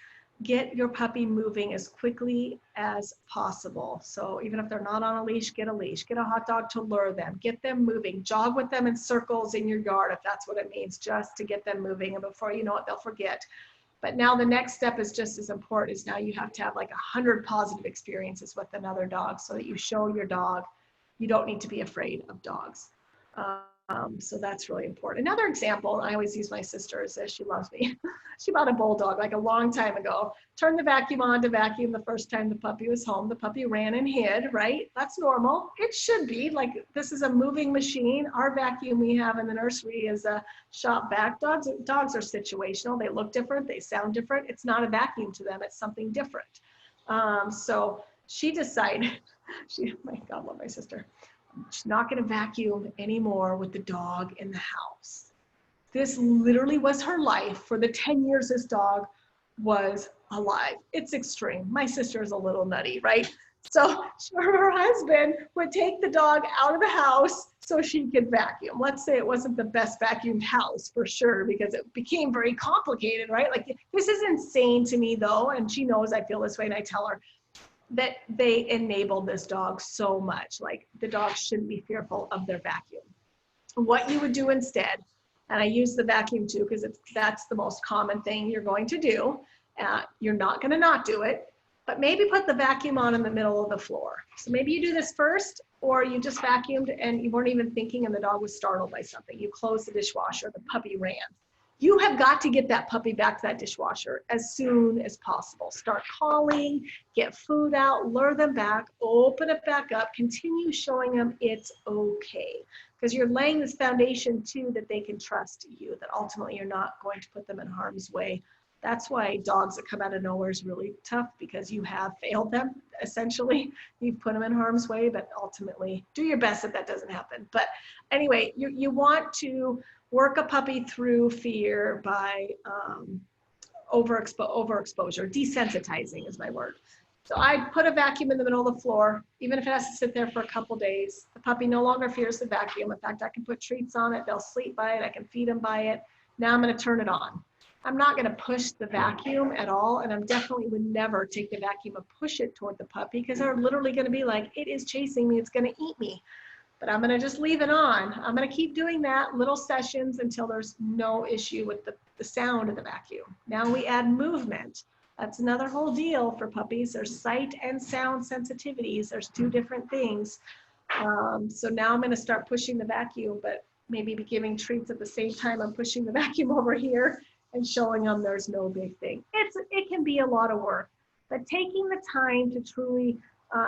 Get your puppy moving as quickly as possible. So even if they're not on a leash, get a hot dog to lure them, get them moving, jog with them in circles in your yard, if that's what it means, just to get them moving. And before you know it, they'll forget. But now the next step is just as important, is now you have to have like 100 positive experiences with another dog so that you show your dog you don't need to be afraid of dogs. So that's really important. Another example, I always use my sister, is this, she loves me. She bought a bulldog like a long time ago, turned the vacuum on to vacuum the first time the puppy was home. The puppy ran and hid, right? That's normal. It should be. Like, this is a moving machine. Our vacuum we have in the nursery is a shop vac. Dogs are situational. They look different. They sound different. It's not a vacuum to them. It's something different. So she decided, my God, love my sister. She's not going to vacuum anymore with the dog in the house. This literally was her life for the 10 years this dog was alive. It's extreme. My sister is a little nutty, right? So her husband would take the dog out of the house so she could vacuum. Let's say it wasn't the best vacuumed house for sure, because it became very complicated, right? Like, this is insane to me though, and she knows I feel this way, and I tell her that they enabled this dog so much. Like, the dog shouldn't be fearful of their vacuum. What you would do instead, and I use the vacuum too because that's the most common thing you're going to do. You're not going to not do it, but maybe put the vacuum on in the middle of the floor. So maybe you do this first, or you just vacuumed and you weren't even thinking and the dog was startled by something. You closed the dishwasher, the puppy ran. You have got to get that puppy back to that dishwasher as soon as possible. Start calling, get food out, lure them back, open it back up, continue showing them it's okay. Because you're laying this foundation too that they can trust you, that ultimately you're not going to put them in harm's way. That's why dogs that come out of nowhere is really tough, because you have failed them, essentially. You've put them in harm's way, but ultimately do your best that that doesn't happen. But anyway, you want to work a puppy through fear by overexposure. Desensitizing is my word. So I put a vacuum in the middle of the floor, even if it has to sit there for a couple days. The puppy no longer fears the vacuum. In fact, I can put treats on it. They'll sleep by it. I can feed them by it. Now I'm going to turn it on. I'm not going to push the vacuum at all, and I definitely would never take the vacuum and push it toward the puppy, because they're literally going to be like, it is chasing me. It's going to eat me. But I'm going to just leave it on. I'm going to keep doing that, little sessions, until there's no issue with the sound of the vacuum. Now we add movement. That's another whole deal for puppies. There's sight and sound sensitivities. There's two different things. So now I'm going to start pushing the vacuum, but maybe be giving treats at the same time I'm pushing the vacuum over here and showing them there's no big thing. It can be a lot of work, but taking the time to truly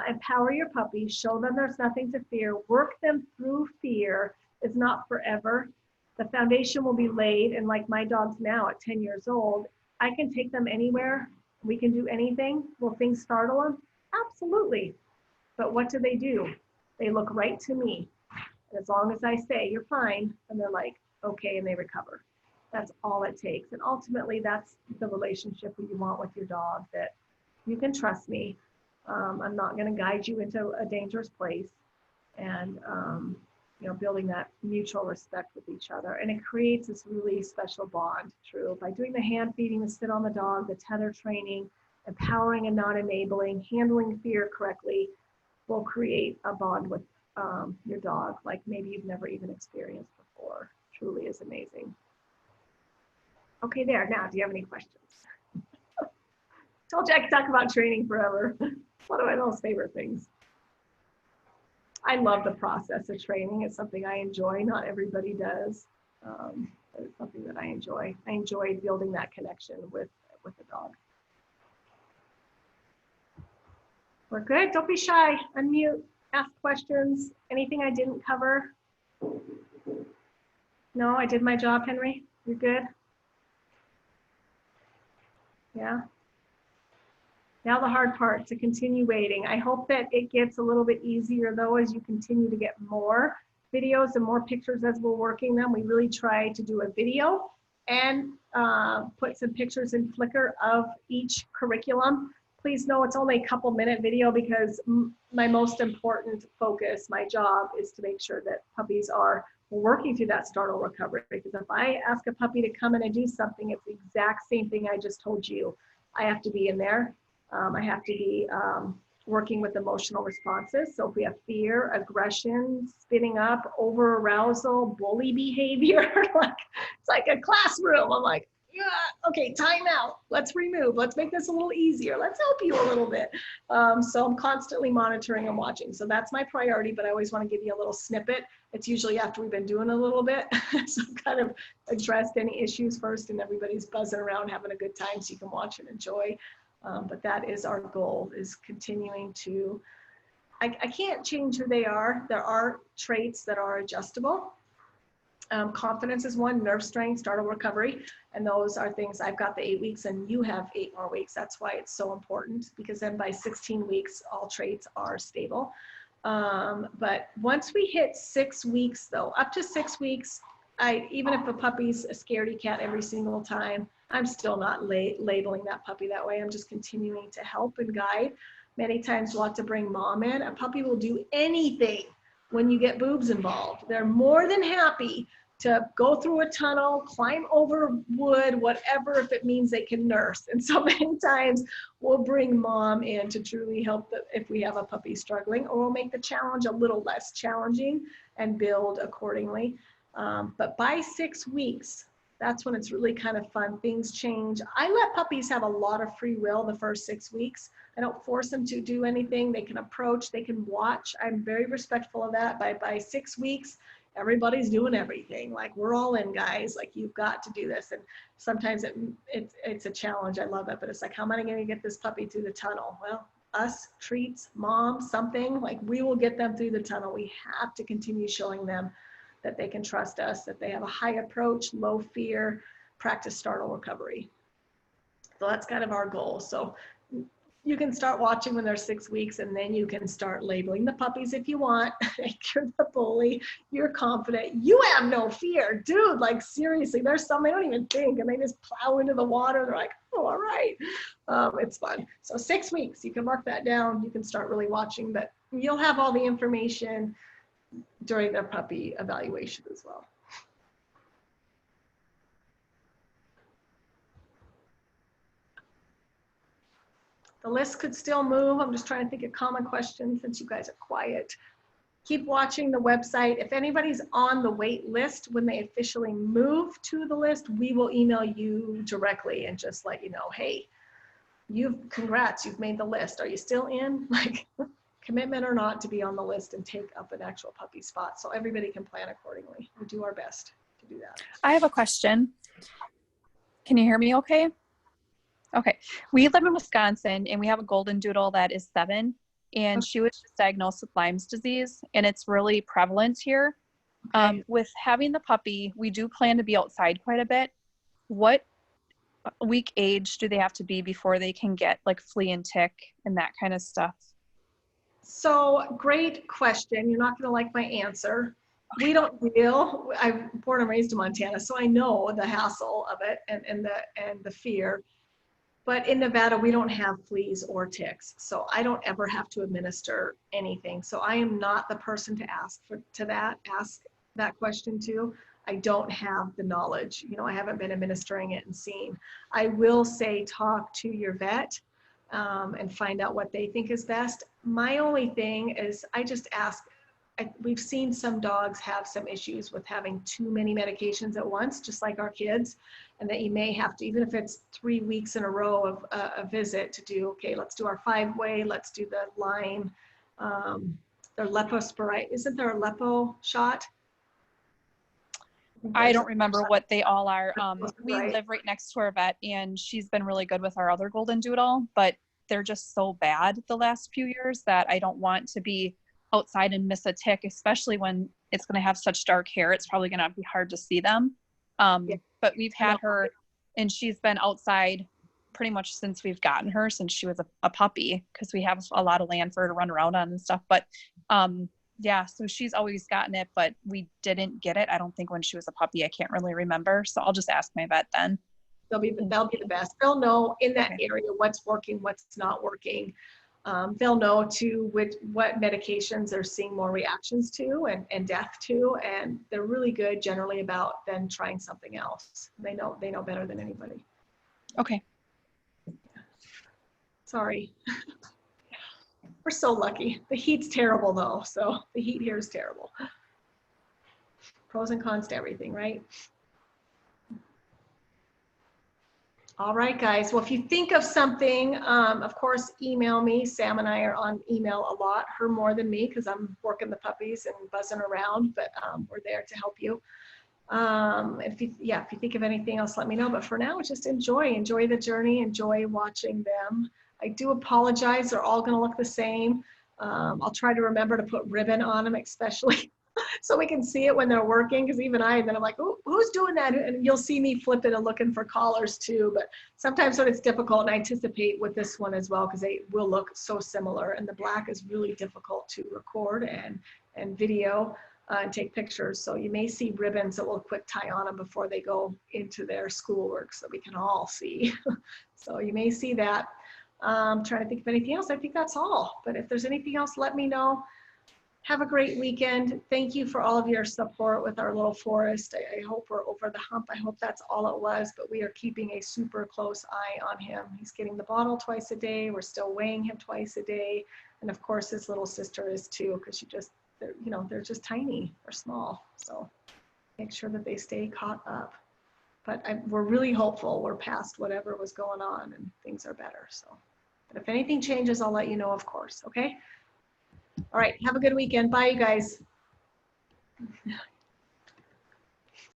empower your puppy, show them there's nothing to fear, work them through fear is not forever. The foundation will be laid, and like my dogs now at 10 years old, I can take them anywhere. We can do anything. Will things startle them? Absolutely. But what do? They look right to me. And as long as I say, you're fine, and they're like, okay, and they recover. That's all it takes. And ultimately, that's the relationship you want with your dog, that you can trust me. I'm not going to guide you into a dangerous place, and building that mutual respect with each other. And it creates this really special bond, true. By doing the hand feeding, the sit on the dog, the tether training, empowering and not enabling, handling fear correctly, will create a bond with your dog like maybe you've never even experienced before. Truly is amazing. Okay, there. Now, do you have any questions? Told you I could talk about training forever. One of my most favorite things. I love the process of training. It's something I enjoy. Not everybody does, but it's something that I enjoy. I enjoy building that connection with the dog. We're good. Don't be shy. Unmute. Ask questions. Anything I didn't cover? No, I did my job, Henry. You're good? Yeah. Now the hard part, to continue waiting. I hope that it gets a little bit easier though as you continue to get more videos and more pictures as we're working them. We really try to do a video and put some pictures in Flickr of each curriculum, please know it's only a couple-minute video because my most important focus, my job, is to make sure that puppies are working through that startle recovery. Because if I ask a puppy to come in and do something, it's the exact same thing I just told you. I have to be in there. I have to be working with emotional responses. So if we have fear, aggression, spinning up, over arousal, bully behavior, like it's like a classroom. I'm like, yeah, okay, time out. Let's remove. Let's make this a little easier. Let's help you a little bit. So I'm constantly monitoring and watching. So that's my priority, but I always want to give you a little snippet. It's usually after we've been doing a little bit. So I've kind of addressed any issues first and everybody's buzzing around having a good time so you can watch and enjoy. But that is our goal, is continuing to, I can't change who they are. There are traits that are adjustable. Confidence is one, nerve strength, startle recovery. And those are things, I've got the 8 weeks and you have 8 more weeks. That's why it's so important, because then by 16 weeks, all traits are stable. But once we hit 6 weeks though, up to 6 weeks, even if a puppy's a scaredy cat every single time, I'm still not labeling that puppy that way. I'm just continuing to help and guide. Many times we'll have to bring mom in. A puppy will do anything when you get boobs involved. They're more than happy to go through a tunnel, climb over wood, whatever, if it means they can nurse. And so many times we'll bring mom in to truly help if we have a puppy struggling, or we'll make the challenge a little less challenging and build accordingly. But by 6 weeks, that's when it's really kind of fun. Things change. I let puppies have a lot of free will the first 6 weeks. I don't force them to do anything. They can approach, they can watch. I'm very respectful of that. By 6 weeks, everybody's doing everything. Like, we're all in, guys. Like, you've got to do this. And sometimes it's a challenge. I love it. But it's like, how am I going to get this puppy through the tunnel? Well, us, treats, mom, something. Like, we will get them through the tunnel. We have to continue showing them that they can trust us, that they have a high approach, low fear, practice startle recovery. So that's kind of our goal. So you can start watching when they're 6 weeks, and then you can start labeling the puppies if you want. You're the bully, you're confident, you have no fear. Dude, like, seriously, there's some, they don't even think, and they just plow into the water. They're like, oh, all right. It's fun. So 6 weeks, you can mark that down. You can start really watching, but you'll have all the information during their puppy evaluation as well. The list could still move. I'm just trying to think of common questions since you guys are quiet. Keep watching the website. If anybody's on the wait list, when they officially move to the list, we will email you directly and just let you know, hey, congrats, you've made the list. Are you still in? Like, commitment or not to be on the list and take up an actual puppy spot. So everybody can plan accordingly. We do our best to do that. I have a question. Can you hear me okay? Okay. We live in Wisconsin and we have a golden doodle that is 7, and she was just diagnosed with Lyme's disease, and it's really prevalent here. Okay. With having the puppy, we do plan to be outside quite a bit. What week age do they have to be before they can get like flea and tick and that kind of stuff? So, great question. You're not going to like my answer. We don't deal, I'm born and raised in Montana, so I know the hassle of it and the fear. But in Nevada, we don't have fleas or ticks. So I don't ever have to administer anything. So I am not the person to ask that question to. I don't have the knowledge. You know, I haven't been administering it and seen. I will say, talk to your vet and find out what they think is best. My only thing is I just ask, we've seen some dogs have some issues with having too many medications at once, just like our kids, and that you may have to, even if it's 3 weeks in a row of a visit, to do, okay, let's do our 5-way, let's do the Lyme, their leposporitis, isn't there a lepo shot? I don't remember what they all are. We live right next to our vet, and she's been really good with our other golden doodle, but they're just so bad the last few years that I don't want to be outside and miss a tick, especially when it's going to have such dark hair. It's probably going to be hard to see them. Yeah. But we've had her, and she's been outside pretty much since we've gotten her, since she was a puppy, because we have a lot of land for her to run around on and stuff. But yeah, so she's always gotten it, but we didn't get it, I don't think, when she was a puppy. I can't really remember. So I'll just ask my vet then. They'll be the best. They'll know in that Okay. area what's working, what's not working. They'll know too what medications they're seeing more reactions to and death to, and they're really good generally about then trying something else. They know better than anybody. Okay. Sorry. We're so lucky. The heat's terrible though, so the heat here is terrible. Pros and cons to everything, right? All right, guys. Well, if you think of something, of course, email me. Sam and I are on email a lot, her more than me because I'm working the puppies and buzzing around, but we're there to help you. If you think of anything else, let me know. But for now, just enjoy the journey, enjoy watching them. I do apologize. They're all going to look the same. I'll try to remember to put ribbon on them, especially so we can see it when they're working. Because even then I'm like, oh, who's doing that? And you'll see me flipping and looking for collars too. But sometimes when it's difficult, and I anticipate with this one as well, because they will look so similar. And the black is really difficult to record and video. And take pictures. So you may see ribbons that we'll quick tie on them before they go into their schoolwork so we can all see. So you may see that. Trying to think of anything else. I think that's all. But if there's anything else, let me know. Have a great weekend. Thank you for all of your support with our little Forrest. I hope we're over the hump. I hope that's all it was, but we are keeping a super close eye on him. He's getting the bottle twice a day. We're still weighing him twice a day. And of course, his little sister is too, because they're just tiny or small. So make sure that they stay caught up. But we're really hopeful we're past whatever was going on and things are better. So, but if anything changes, I'll let you know, of course. Okay. All right. Have a good weekend. Bye, you guys.